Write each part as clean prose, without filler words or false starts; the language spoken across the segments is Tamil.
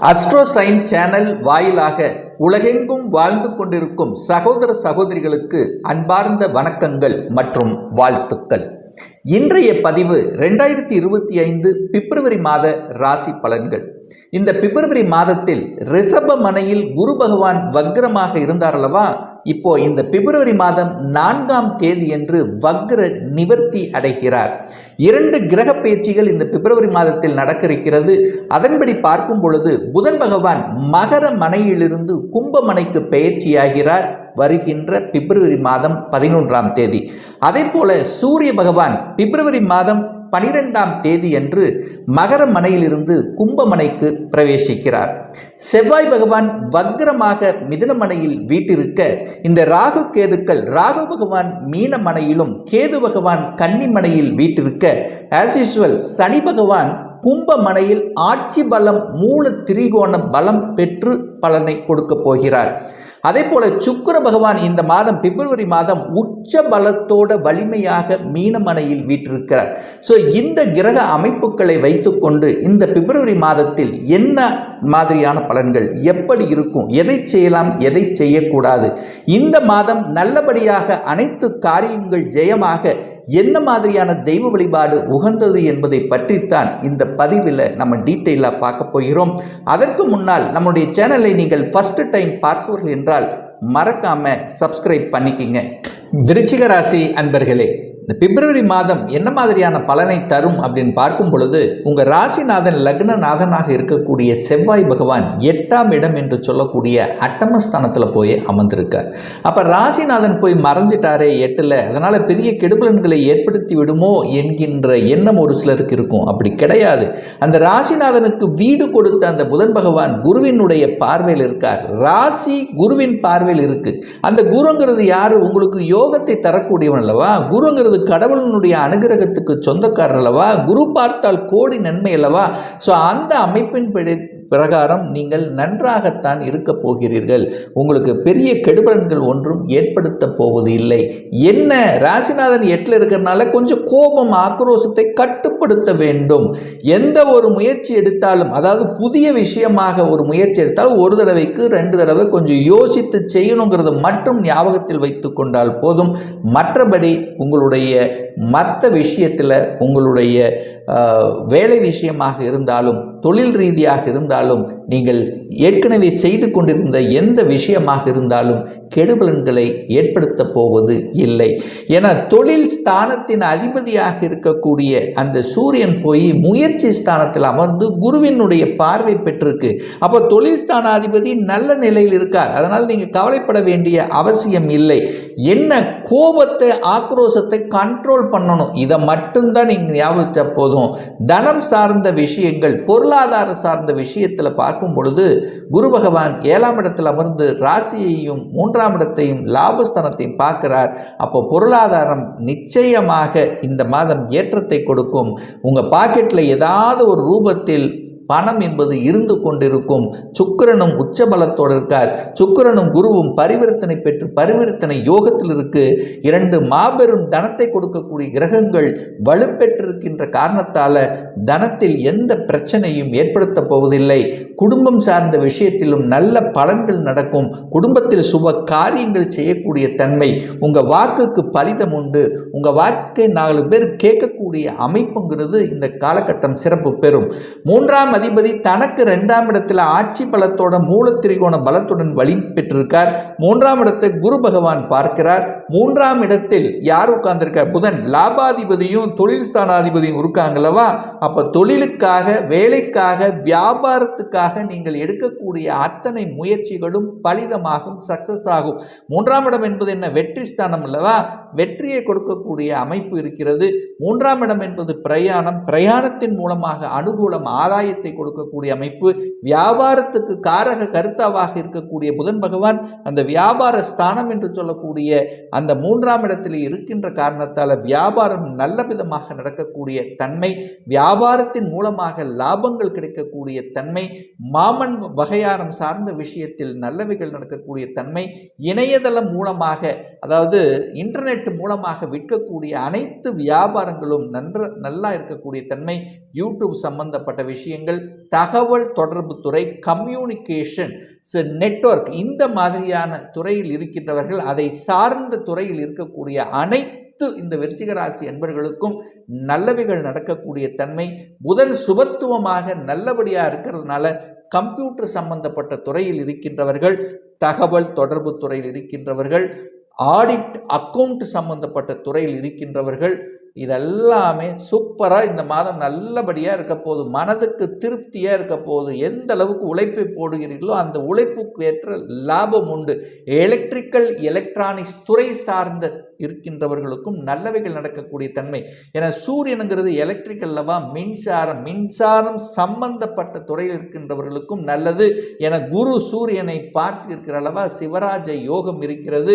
அஸ்ட்ரோசைன் சேனல் வாயிலாக உலகெங்கும் வாழ்ந்து கொண்டிருக்கும் சகோதர சகோதரிகளுக்கு அன்பார்ந்த வணக்கங்கள் மற்றும் வாழ்த்துக்கள். இன்றைய பதிவு 2025 பிப்ரவரி மாத ராசி பலன்கள். இந்த பிப்ரவரி மாதத்தில் ரிஷப மனையில் குரு பகவான் வக்ரமாக இருந்தார் அல்லவா? இப்போ இந்த பிப்ரவரி மாதம் 4ஆம் தேதி என்று வக்ர நிவர்த்தி அடைகிறார். 2 கிரக பயிற்சிகள் இந்த பிப்ரவரி மாதத்தில் நடக்க இருக்கிறது. அதன்படி பார்க்கும் பொழுது புதன் பகவான் மகர மனையிலிருந்து கும்ப மனைக்கு பெயர்ச்சியாகிறார் வருகின்ற பிப்ரவரி மாதம் 11ஆம் தேதி. அதே போல சூரிய பகவான் பிப்ரவரி மாதம் 12ஆம் தேதி அன்று மகர மனையிலிருந்து கும்பமனைக்கு பிரவேசிக்கிறார். செவ்வாய் பகவான் வக்ரமாக மிதுன மனையில் வீட்டிருக்க இந்த ராகு கேதுக்கள், ராகு பகவான் மீன மனையிலும் கேது பகவான் கன்னி மனையில் வீட்டிருக்க, ஆஸ் யூசுவல் சனி பகவான் கும்ப மனையில் ஆட்சி பலம் மூல திரிகோண பலம் பெற்று பலனை கொடுக்க போகிறார். அதே போல சுக்கிர பகவான் இந்த மாதம் பிப்ரவரி மாதம் உச்ச பலத்தோட வலிமையாக மீனமனையில் வீற்றிருக்கிறார். ஸோ இந்த கிரக அமைப்புகளை வைத்துக்கொண்டு இந்த பிப்ரவரி மாதத்தில் என்ன மாதிரியான பலன்கள் எப்படி இருக்கும், எதை செய்யலாம் எதை செய்யக்கூடாது, இந்த மாதம் நல்லபடியாக அனைத்து காரியங்கள் ஜெயமாக என்ன மாதிரியான தெய்வ வழிபாடு உகந்தது என்பதை பற்றித்தான் இந்த பதிவில் நம்ம டீட்டெயிலாக பார்க்க போகிறோம். அதற்கு முன்னால் நம்முடைய சேனலை நீங்கள் ஃபர்ஸ்ட் டைம் பார்ப்பவர்கள் என்றால் மறக்காம சப்ஸ்கிரைப் பண்ணிக்கிங்க. விருச்சிக ராசி அன்பர்களே, இந்த பிப்ரவரி மாதம் என்ன மாதிரியான பலனை தரும் அப்படின்னு பார்க்கும் பொழுது, உங்கள் ராசிநாதன் லக்னநாதனாக இருக்கக்கூடிய செவ்வாய் பகவான் 8ஆம் இடம் என்று சொல்லக்கூடிய அட்டமஸ்தானத்தில் போய் அமர்ந்திருக்கார். அப்போ ராசிநாதன் போய் மறைஞ்சிட்டாரே 8ல், அதனால் பெரிய கெடுபலன்களை ஏற்படுத்தி விடுமோ என்கின்ற எண்ணம் ஒரு சிலருக்கு இருக்கும். அப்படி கிடையாது. அந்த ராசிநாதனுக்கு வீடு கொடுத்த அந்த புதன் பகவான் குருவினுடைய பார்வையில் இருக்கார். ராசி குருவின் பார்வையில் இருக்கு. அந்த குருங்கிறது யாரு? உங்களுக்கு யோகத்தை தரக்கூடியவன் அல்லவா? குருங்கிறது கடவுளினுடைய அனுகிரகத்துக்கு சொந்தக்காரர் அல்லவா? குரு பார்த்தால் கோடி நன்மை அல்லவா? ஸோ அந்த அமைப்பின் பிரகாரம் நீங்கள் நன்றாகத்தான் இருக்க போகிறீர்கள். உங்களுக்கு பெரிய கெடுபலன்கள் ஒன்றும் ஏற்படுத்த போவது இல்லை. என்ன, ராசிநாதன் 8ல் இருக்கிறதுனால கொஞ்சம் கோபம் ஆக்ரோஷத்தை கட்டுப்படுத்த வேண்டும். எந்த ஒரு முயற்சி எடுத்தாலும், அதாவது புதிய விஷயமாக ஒரு முயற்சி எடுத்தாலும் ஒரு தடவைக்கு 2 தடவை கொஞ்சம் யோசித்து செய்யணுங்கிறத மட்டும் ஞாபகத்தில் வைத்து கொண்டால் போதும். மற்றபடி உங்களுடைய மற்ற விஷயத்தில், உங்களுடைய வேலை விஷயமாக இருந்தாலும் தொழில் ரீதியாக இருந்தாலும், நீங்கள் ஏற்கனவே செய்து கொண்டிருந்த எந்த விஷயமாக இருந்தாலும் கெடுபலன்களை ஏற்படுத்த போவது இல்லை. ஏன்னா தொழில் ஸ்தானத்தின் அதிபதியாக இருக்கக்கூடிய அந்த சூரியன் போய் முயற்சி ஸ்தானத்தில் அமர்ந்து குருவினுடைய பார்வை பெற்றிருக்கு. அப்போ தொழில் ஸ்தானாதிபதி நல்ல நிலையில் இருக்கார். அதனால் நீங்கள் கவலைப்பட வேண்டிய அவசியம் இல்லை. என்ன, கோபத்தை ஆக்ரோஷத்தை கண்ட்ரோல் பண்ணணும். இதை மட்டும்தான் நீங்கள் ஞாபகிச்சா போதும். தனம் சார்ந்த விஷயங்கள், பொருளாதார சார்ந்த விஷயத்தில் பார்க்கும் பொழுது குரு பகவான் 7ஆம் இடத்தில் அமர்ந்து ராசியையும் 3ஆம் இடத்தையும் லாபஸ்தானத்தையும் பார்க்கிறார். அப்போ பொருளாதாரம் நிச்சயமாக இந்த மாதம் ஏற்றத்தை கொடுக்கும். உங்கள் பாக்கெட்டில் ஏதாவது ஒரு ரூபத்தில் பணம் என்பது இருந்து கொண்டிருக்கும். சுக்கிரனும் உச்சபலத்தோடு இருக்கார். சுக்கிரனும் குருவும் பரிவர்த்தனை பெற்று பரிவர்த்தனை யோகத்தில் இருக்கு. 2 மாபெரும் தனத்தை கொடுக்கக்கூடிய கிரகங்கள் வலுப்பெற்றிருக்கின்ற காரணத்தால் தனத்தில் எந்த பிரச்சனையும் ஏற்படுத்த போவதில்லை. குடும்பம் சார்ந்த விஷயத்திலும் நல்ல பலன்கள் நடக்கும். குடும்பத்தில் சுப காரியங்கள் செய்யக்கூடிய தன்மை, உங்கள் வாக்குக்கு பலிதம் உண்டு. உங்கள் வாக்கை 4 பேர் கேட்கக்கூடிய அமைப்புங்கிறது இந்த காலகட்டம் சிறப்பு பெறும். 3ஆம் அதிபதி தனக்கு 2ஆம் இடத்தில் ஆட்சி பலத்தோட மூல திரிகோண பலத்துடன் வழி பெற்றிருக்கார். 3ஆம் இடத்தை குரு பகவான் பார்க்கிறார். 3ஆம் இடத்தில் யார் உட்கார்ந்திருக்கார்? புதன். லாபாதிபதியும் தொழில் ஸ்தானாதிபதியும் இருக்காங்களவா? அப்ப தொழிலுக்காக, வேலைக்காக, வியாபாரத்துக்காக நீங்கள் எடுக்கக்கூடிய அத்தனை முயற்சிகளும் பலிதமாகும், சக்சஸ் ஆகும். 3ஆம் இடம் என்பது என்ன? வெற்றி ஸ்தானம் அல்லவா? வெற்றியை கொடுக்கக்கூடிய அமைப்பு இருக்கிறது. 3ஆம் இடம் என்பது பிரயாணம். பிரயாணத்தின் மூலமாக அனுகூலம், ஆதாயத்தை கொடுக்கக்கூடிய அமைப்பு. வியாபாரத்துக்கு காரக கருத்தாவாக இருக்கக்கூடிய புதன் பகவான் அந்த வியாபார ஸ்தானம் என்று சொல்லக்கூடிய அந்த 3ஆம் இடத்தில் இருக்கின்ற காரணத்தால் வியாபாரம் நல்ல விதமாக நடக்கக்கூடிய தன்மை, வியாபாரத்தின் மூலமாக லாபங்கள் கிடைக்கக்கூடிய தன்மை, மாமன் வகையாரம் சார்ந்த விஷயத்தில் நல்லவைகள் நடக்கக்கூடிய தன்மை, இணையதளம் மூலமாக, அதாவது இன்டர்நெட் மூலமாக விற்கக்கூடிய அனைத்து வியாபாரங்களும் நல்லா இருக்கக்கூடிய தன்மை, யூடியூப் சம்பந்தப்பட்ட விஷயங்கள், இருக்கின்றவர்கள் தகவல் தொடர்பு துறை, கம்யூனிகேஷன் நெட்வொர்க், இந்த மாதிரியான துறையில் இருக்கின்றவர்கள், அதை சார்ந்த துறையில் இருக்கக்கூடிய அனைத்து இந்த விருச்சிக ராசி அன்பர்களுக்கும் நல்லவைகள் நடக்கக்கூடிய தன்மை. புதன் சுபத்துவமாக நல்லபடியாக இருக்கிறதுனால கம்ப்யூட்டர் சம்பந்தப்பட்ட துறையில் இருக்கின்றவர்கள், தகவல் தொடர்பு துறையில் இருக்கின்றவர்கள், ஆடிட் அக்கவுண்ட் சம்பந்தப்பட்ட துறையில் இருக்கின்றவர்கள், இதெல்லாமே சூப்பராக இந்த மாதம் நல்லபடியாக இருக்க போகுது. மனதுக்கு திருப்தியாக இருக்க போகுது. எந்த அளவுக்கு உழைப்பை போடுகிறீர்களோ அந்த உழைப்புக்கு ஏற்ற லாபம் உண்டு. எலக்ட்ரிக்கல் எலக்ட்ரானிக்ஸ் துறை சார்ந்த இருக்கின்றவர்களுக்கும் நல்லவைகள் நடக்கக்கூடிய தன்மை. ஏன்னா சூரியனுங்கிறது எலக்ட்ரிக்கல்லவா, மின்சாரம் சம்பந்தப்பட்ட துறையில் இருக்கின்றவர்களுக்கும் நல்லது. என குரு சூரியனை பார்த்து இருக்கிற அளவா சிவராஜ யோகம் இருக்கிறது.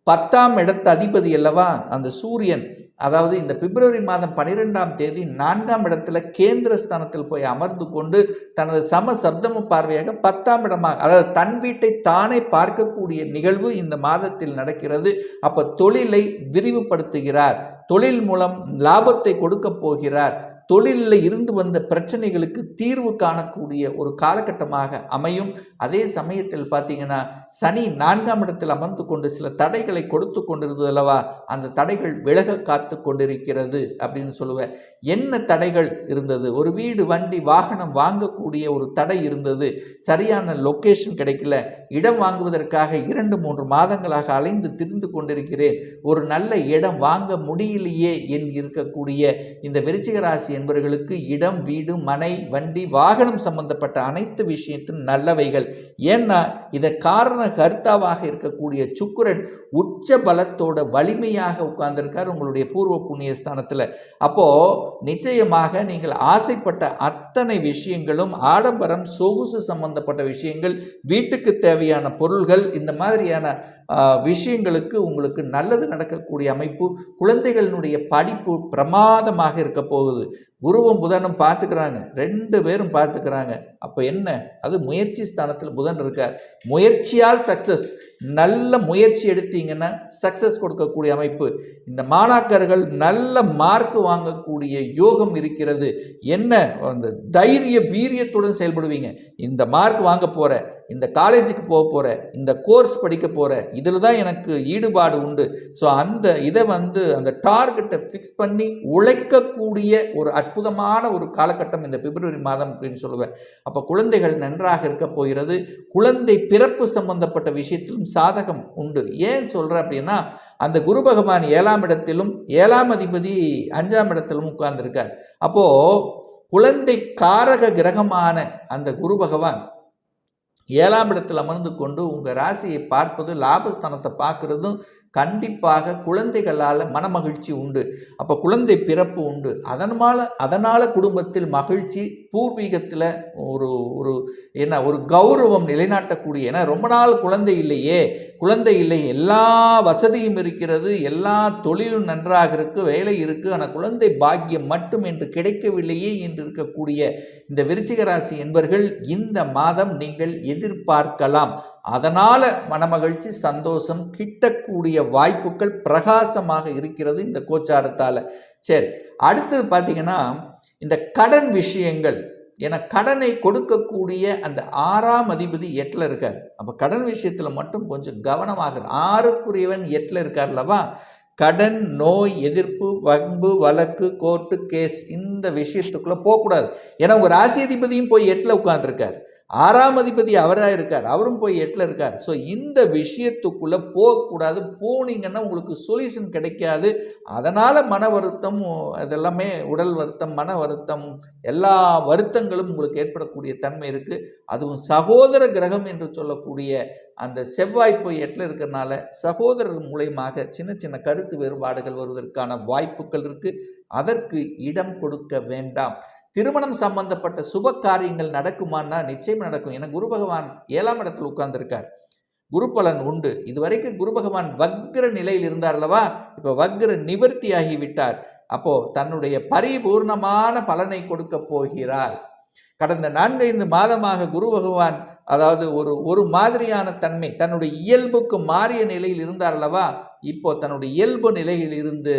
10ஆம் இடத்து அதிபதி அல்லவா அந்த சூரியன், அதாவது இந்த பிப்ரவரி மாதம் 12ஆம் தேதி 4ஆம் இடத்துல கேந்திர ஸ்தானத்தில் போய் அமர்ந்து கொண்டு தனது சப்தம பார்வையாக 10ஆம் இடமாக, அதாவது தன் வீட்டை தானே பார்க்கக்கூடிய நிகழ்வு இந்த மாதத்தில் நடக்கிறது. அப்போ தொழிலை விரிவுபடுத்துகிறார், தொழில் மூலம் லாபத்தை கொடுக்க போகிறார், தொழிலில் இருந்து வந்த பிரச்சனைகளுக்கு தீர்வு காணக்கூடிய ஒரு காலகட்டமாக அமையும். அதே சமயத்தில் பார்த்தீங்கன்னா சனி 4ஆம் இடத்தில் அமர்ந்து கொண்டு சில தடைகளை கொடுத்து கொண்டிருந்தது அல்லவா, அந்த தடைகள் விலக காத்து கொண்டிருக்கிறது அப்படின்னு சொல்லுவேன். என்ன தடைகள் இருந்தது? ஒரு வீடு, வண்டி, வாகனம் வாங்கக்கூடிய ஒரு தடை இருந்தது. சரியான லொக்கேஷன் கிடைக்கல. இடம் வாங்குவதற்காக 2-3 மாதங்களாக அலைந்து திரிந்து கொண்டிருக்கிறேன். ஒரு நல்ல இடம் வாங்க முடியலையே என்று இருக்கக்கூடிய இந்த விருச்சிக ராசி என்பவர்களுக்கு இடம், வீடு, மனை, வண்டி, வாகனம் சம்பந்தப்பட்ட அனைத்து விஷயத்தின் நல்லவைகள். ஏன்னா இதை காரண கர்த்தாவாக இருக்கக்கூடிய சுக்கிரன் உச்ச பலத்தோட வலிமையாக உட்கார்ந்திருக்கார் உங்களுடைய பூர்வ புண்ணிய ஸ்தானத்தில். அப்போ நிச்சயமாக நீங்கள் ஆசைப்பட்ட அத்தனை விஷயங்களும், ஆடம்பரம், சொகுசு சம்பந்தப்பட்ட விஷயங்கள், வீட்டுக்கு தேவையான பொருள்கள், இந்த மாதிரியான விஷயங்களுக்கு உங்களுக்கு நல்லது நடக்கக்கூடிய அமைப்பு. குழந்தைகளினுடைய படிப்பு பிரமாதமாக இருக்க போகுது. குருவும் புதனும் பார்த்துக்கிறாங்க, 2 பேரும் பார்த்துக்கிறாங்க. அப்போ என்ன, அது முயற்சி ஸ்தானத்தில் புதன் இருக்கார். முயற்சியால் சக்சஸ். நல்ல முயற்சி எடுத்தீங்கன்னா சக்சஸ் கொடுக்கக்கூடிய அமைப்பு. இந்த மாணாக்கர்கள் நல்ல மார்க் வாங்கக்கூடிய யோகம் இருக்கிறது. என்ன, அந்த தைரிய வீரியத்துடன் செயல்படுவீங்க. இந்த மார்க் வாங்க போற, இந்த காலேஜுக்கு போக போற, இந்த கோர்ஸ் படிக்க போற, இதில் தான் எனக்கு ஈடுபாடு உண்டு. ஸோ அந்த இதை அந்த டார்கெட்டை ஃபிக்ஸ் பண்ணி உழைக்கக்கூடிய ஒரு அற்புதமான ஒரு காலகட்டம் இந்த பிப்ரவரி மாதம் அப்படின்னு சொல்லுவேன். அப்போ குழந்தைகள் நன்றாக இருக்க போகிறது. குழந்தை பிறப்பு சம்பந்தப்பட்ட விஷயத்திலும் சாதகம் உண்டு. ஏன் சொல்கிறேன் அப்படின்னா, அந்த குரு பகவான் 7ஆம் இடத்திலும் 7ஆம் அதிபதி 5ஆம் இடத்திலும் உட்கார்ந்துருக்கார். அப்போது குழந்தை காரக கிரகமான அந்த குரு பகவான் 7ஆம் இடத்தில் அமர்ந்து கொண்டு உங்கள் ராசியை பார்ப்பது, லாபஸ்தானத்தை பார்க்குறதும் கண்டிப்பாக குழந்தைகளால் மனமகிழ்ச்சி உண்டு. அப்போ குழந்தை பிறப்பு உண்டு. அதனால் குடும்பத்தில் மகிழ்ச்சி, பூர்வீகத்தில் ஒரு ஒரு கௌரவம் நிலைநாட்டக்கூடிய. ஏன்னா ரொம்ப நாள் குழந்தை இல்லை, எல்லா வசதியும் இருக்கிறது, எல்லா தொழிலும் நன்றாக இருக்குது, வேலை இருக்குது, ஆனால் குழந்தை பாக்கியம் மட்டும் என்று கிடைக்கவில்லையே என்று இருக்கக்கூடிய இந்த விருச்சிக ராசி என்பவர்கள் இந்த மாதம் நீங்கள் எதிர்பார்க்கலாம். அதனால் மனமகிழ்ச்சி, சந்தோஷம் கிட்டக்கூடிய வாய்ப்புகள் பிரகாசமாக இருக்கிறது இந்த கோச்சாரத்தால். சரி, அடுத்தது பார்த்தீங்கன்னா இந்த கடன் விஷயங்கள். ஏன்னா கடனை கொடுக்கக்கூடிய அந்த 6ஆம் அதிபதி 8ல் இருக்கார். அப்போ கடன் விஷயத்தில் மட்டும் கொஞ்சம் கவனமாக. 6க்குரியவன் 8ல் இருக்கார்லவா, கடன், நோய் எதிர்ப்பு, வம்பு, வழக்கு, கோர்ட்டு கேஸ், இந்த விஷயத்துக்குள்ளே போகக்கூடாது. ஏன்னா உங்கள் ராசி அதிபதியும் போய் 8ல் உட்காந்துருக்கார், 6ஆம் அதிபதி அவராக இருக்கார், அவரும் போய் 8ல் இருக்கார். ஸோ இந்த விஷயத்துக்குள்ளே போகக்கூடாது. போனீங்கன்னா உங்களுக்கு சொல்யூஷன் கிடைக்காது. அதனால் மன வருத்தம், அதெல்லாமே உடல் வருத்தம், மன வருத்தம், எல்லா வருத்தங்களும் உங்களுக்கு ஏற்படக்கூடிய தன்மை இருக்குது. அதுவும் சகோதர கிரகம் என்று சொல்லக்கூடிய அந்த செவ்வாய் போய் 8ல் இருக்கிறதுனால சகோதரர் மூலயமாக சின்ன சின்ன கருத்து வேறுபாடுகள் வருவதற்கான வாய்ப்புகள் இருக்குது. அதற்கு இடம் கொடுக்க வேண்டாம். திருமணம் சம்பந்தப்பட்ட சுப காரியங்கள் நடக்குமான்னா நிச்சயம் நடக்கும். ஏன்னா குரு பகவான் 7ஆம் இடத்தில் உட்கார்ந்துருக்கார். குரு பலன் உண்டு. இதுவரைக்கும் குரு பகவான் வக்ர நிலையில் இருந்தார் அல்லவா, இப்போ வக்ர நிவர்த்தி ஆகிவிட்டார். அப்போ தன்னுடைய பரிபூர்ணமான பலனை கொடுக்க போகிறார். கடந்த 4-5 மாதமாக குரு பகவான், அதாவது ஒரு மாதிரியான தன்மை, தன்னுடைய இயல்புக்கு மாறிய நிலையில் இருந்தார் அல்லவா, இப்போ தன்னுடைய இயல்பு நிலையில் இருந்து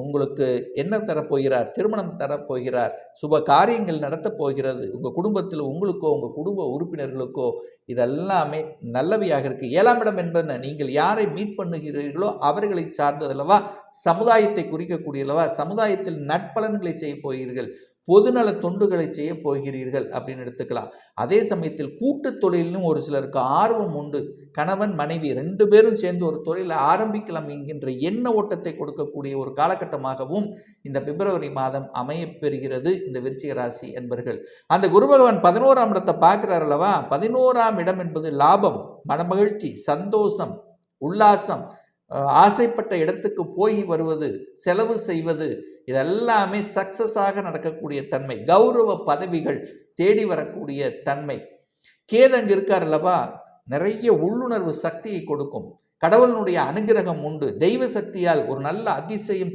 உங்களுக்கு என்ன தரப்போகிறார்? திருமணம் தரப்போகிறார், சுப காரியங்கள் நடத்தப் போகிறது. உங்கள் குடும்பத்தில் உங்களுக்கோ உங்கள் குடும்ப உறுப்பினர்களுக்கோ இதெல்லாமே நல்லவையாக இருக்கு. 7ஆம் இடம் என்பது நீங்கள் யாரை மீட் பண்ணுகிறீர்களோ அவர்களை சார்ந்ததல்லவா, சமுதாயத்தை குறிக்கக்கூடியல்லவா, சமுதாயத்தில் நட்பலன்களை செய்ய போகிறீர்கள், பொதுநல தொண்டுகளை செய்ய போகிறீர்கள் அப்படின்னு எடுத்துக்கலாம். அதே சமயத்தில் கூட்டு தொழிலும் ஒரு சிலருக்கு ஆர்வம் உண்டு. கணவன் மனைவி 2 பேரும் சேர்ந்து ஒரு தொழிலை ஆரம்பிக்கலாம் என்கின்ற எண்ண ஓட்டத்தை கொடுக்கக்கூடிய ஒரு காலகட்டமாகவும் இந்த பிப்ரவரி மாதம் அமையப்பெறுகிறது இந்த விருச்சிக ராசி என்பர்கள். அந்த குரு பகவான் 11ஆம் இடத்தை பார்க்கிறார் அல்லவா. 11ஆம் இடம் என்பது லாபம், மனமகிழ்ச்சி, சந்தோஷம், உல்லாசம், ஆசைப்பட்ட இடத்துக்கு போய் வருவது, செலவு செய்வது, இதெல்லாமே சக்சஸாக நடக்கக்கூடிய தன்மை, கௌரவ பதவிகள் தேடி வரக்கூடிய தன்மை. கேது அங்கு இருக்கார் அல்லவா, நிறைய உள்ளுணர்வு சக்தியை கொடுக்கும். கடவுளுடைய அனுகிரகம் உண்டு. தெய்வ சக்தியால் ஒரு நல்ல அதிசயம்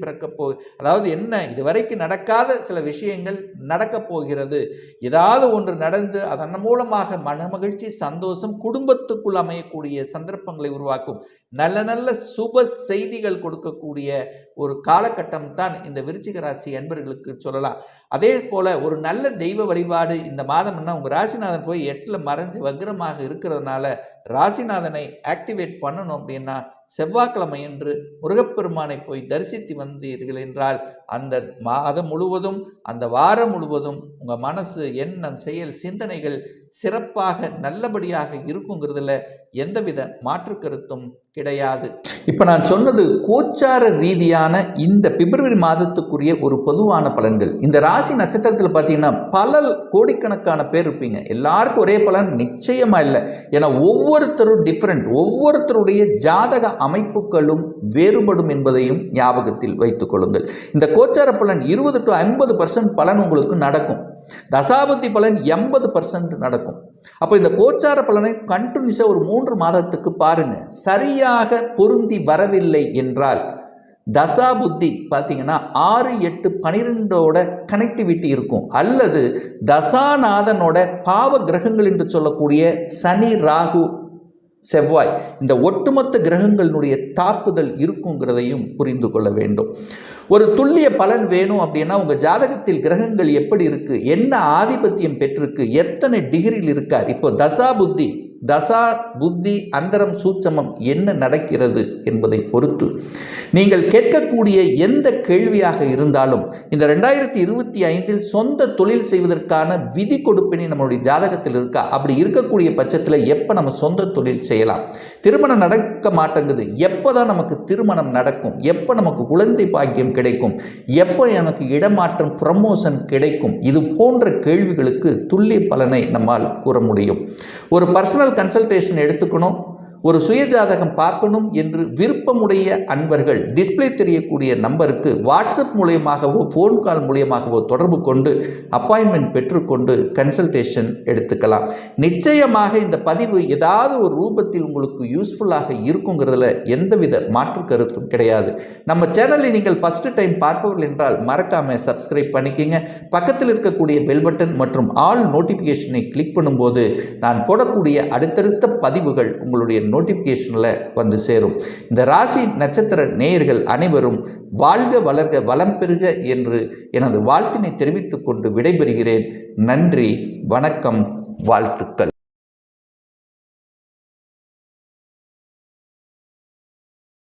அதாவது என்ன, இதுவரைக்கும் நடக்காத சில விஷயங்கள் நடக்கப் போகிறது. ஏதாவது ஒன்று நடந்து அதன் மூலமாக மனமகிழ்ச்சி, சந்தோஷம் குடும்பத்துக்குள் அமையக்கூடிய சந்தர்ப்பங்களை உருவாக்கும். நல்ல நல்ல சுப செய்திகள் கொடுக்கக்கூடிய ஒரு காலகட்டம் தான் இந்த விருச்சிக ராசி அன்பர்களுக்கு சொல்லலாம். அதே போல ஒரு நல்ல தெய்வ வழிபாடு இந்த மாதம்னா, உங்கள் ராசிநாதன் போய் 8ல் மறைஞ்சு வக்ரமாக இருக்கிறதுனால ராசிநாதனை ஆக்டிவேட் பண்ணணும் அப்படின்னா செவ்வாய்க்கிழமை என்று முருகப்பெருமானை போய் தரிசித்து வந்தீர்கள் என்றால் அந்த மாதம் முழுவதும், அந்த வாரம் முழுவதும் உங்கள் மனசு, எண்ணம், செயல், சிந்தனைகள் சிறப்பாக நல்லபடியாக இருக்குங்கிறதுல எந்தவித மாற்று கருத்தும் கிடையாது. இப்போ நான் சொன்னது கோச்சார ரீதியான இந்த பிப்ரவரி மாதத்துக்குரிய ஒரு பொதுவான பலன்கள். இந்த ராசி நட்சத்திரத்தில் பார்த்தீங்கன்னா பல கோடிக்கணக்கான பேர் இருப்பீங்க. எல்லாருக்கும் ஒரே பலன் நிச்சயமாக இல்லை. ஏன்னா ஒவ்வொருத்தரும் டிஃப்ரெண்ட், ஒவ்வொருத்தருடைய ஜாதக அமைப்புகளும் வேறுபடும் என்பதையும் ஞாபகத்தில் வைத்துக் கொள்ளுங்கள். இந்த கோச்சார பலன் 20 to 50% பலன் உங்களுக்கு நடக்கும். தசாபுத்தி பலன் 80% நடக்கும். அப்போ இந்த கோச்சார பலனை கண்டினியூஸாக ஒரு 3 மாதத்துக்கு பாருங்க. சரியாக பொருந்தி வரவில்லை என்றால் தசா புத்தி பார்த்தீங்கன்னா 6, 8, 12ஓட கனெக்டிவிட்டி இருக்கும். அல்லது தசாநாதனோட பாவ கிரகங்கள் என்று சொல்லக்கூடிய சனி, ராகு, செவ்வாய், இந்த ஒட்டுமொத்த கிரகங்களினுடைய தாக்குதல் இருக்குங்கிறதையும் புரிந்து கொள்ள வேண்டும். ஒரு துல்லிய பலன் வேணும் அப்படின்னா உங்கள் ஜாதகத்தில் கிரகங்கள் எப்படி இருக்குது, என்ன ஆதிபத்தியம் பெற்றிருக்கு, எத்தனை டிகிரியில் இருக்கார், இப்போ தசா புத்தி அந்தரம் சூட்சமம் என்ன நடக்கிறது என்பதை பொறுத்து நீங்கள் கேட்கக்கூடிய எந்த கேள்வியாக இருந்தாலும் இந்த 2025 சொந்த தொழில் செய்வதற்கான விதி கொடுப்பினை நம்மளுடைய ஜாதகத்தில் இருக்கா? அப்படி இருக்கக்கூடிய பட்சத்தில் எப்போ நம்ம சொந்த தொழில் செய்யலாம்? திருமணம் நடக்க மாட்டேங்குது, எப்போ தான் நமக்கு திருமணம் நடக்கும்? எப்போ நமக்கு குழந்தை பாக்கியம் கிடைக்கும்? எப்போ எனக்கு இடமாற்றம், ப்ரமோஷன் கிடைக்கும்? இது போன்ற கேள்விகளுக்கு துல்லிய பலனை நம்மால் கூற முடியும். ஒரு பர்சனல் கன்சல்டேஷன் எடுத்துக்கணும், ஒரு சுயஜாதகம் பார்க்கணும் என்று விருப்பமுடைய அன்பர்கள் டிஸ்பிளே தெரியக்கூடிய நம்பருக்கு வாட்ஸ்அப் மூலியமாகவோ ஃபோன் கால் மூலியமாகவோ தொடர்பு கொண்டு அப்பாயின்மெண்ட் பெற்றுக்கொண்டு கன்சல்டேஷன் எடுத்துக்கலாம். நிச்சயமாக இந்த பதிவு ஏதாவது ஒரு ரூபத்தில் உங்களுக்கு யூஸ்ஃபுல்லாக இருக்குங்கிறதுல எந்தவித மாற்று கருத்தும் கிடையாது. நம்ம சேனலை நீங்கள் ஃபர்ஸ்ட் டைம் பார்ப்பவர்கள் என்றால் மறக்காமல் சப்ஸ்கிரைப் பண்ணிக்கங்க. பக்கத்தில் இருக்கக்கூடிய பெல் பட்டன் மற்றும் ஆல் நோட்டிஃபிகேஷனை கிளிக் பண்ணும்போது நான் போடக்கூடிய அடுத்தடுத்த பதிவுகள் உங்களுடைய நோட்டிஃபிகேஷனில் வந்து சேரும். இந்த ராசி நட்சத்திர நேயர்கள் அனைவரும் வாழ்க வளர்க வளம் பெறுக என்று எனது வாழ்த்தினை தெரிவித்துக் கொண்டு விடைபெறுகிறேன். நன்றி, வணக்கம், வாழ்த்துக்கள்.